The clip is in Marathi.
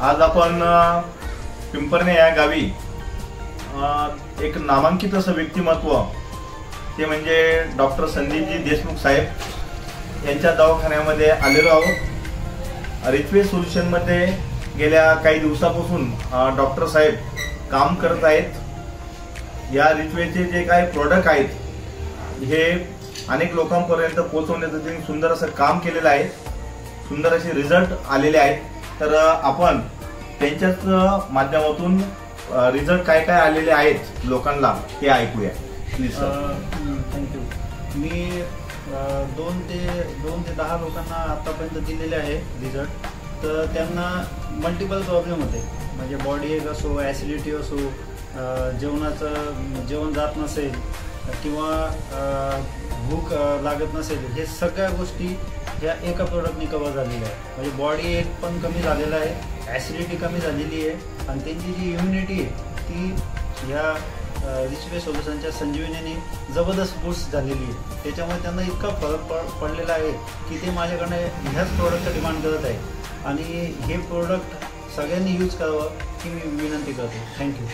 आज आपण पिंपरणे या गावी एक नामांकित असं व्यक्तिमत्व ते म्हणजे डॉक्टर संदीपजी देशमुख साहेब यांच्या दवाखान्यामध्ये आलेलो आहोत। रिचवे सोल्युशनमध्ये गेल्या काही दिवसापासून डॉक्टर साहेब काम करत आहेत। या रिचवेचे जे काही प्रोडक्ट आहेत हे अनेक लोकांपर्यंत पोहोचवण्याचं त्यांनी सुंदर असं काम केलेलं आहे। सुंदर असे रिझल्ट आलेले आहेत। तर आपण त्यांच्याच माध्यमातून रिझल्ट काय काय आलेले आहेत लोकांना हे ऐकूया। Please sir. थँक्यू। मी 2 ते 10 लोकांना आतापर्यंत दिलेले आहे रिझल्ट। तर त्यांना मल्टिपल प्रॉब्लेम होते, म्हणजे बॉडी एक असो, ॲसिडिटी असो, जेवण जात नसेल किंवा भूक लागत नसेल, हे सगळ्या गोष्टी ह्या एका प्रोडक्टनी कव्हर झालेल्या आहे। म्हणजे बॉडी एक पण कमी झालेला आहे, ॲसिडिटी कमी झालेली आहे आणि त्यांची जी इम्युनिटी आहे ती ह्या रिचवे सोल्युशनच्या संजीवनीने जबरदस्त बूस्ट झालेली आहे। त्याच्यामुळे त्यांना इतका फरक पडलेला आहे की ते माझ्याकडनं ह्याच प्रोडक्टचं डिमांड करत आहे आणि हे प्रोडक्ट सगळ्यांनी यूज करावं ही मी विनंती करतो। थँक्यू।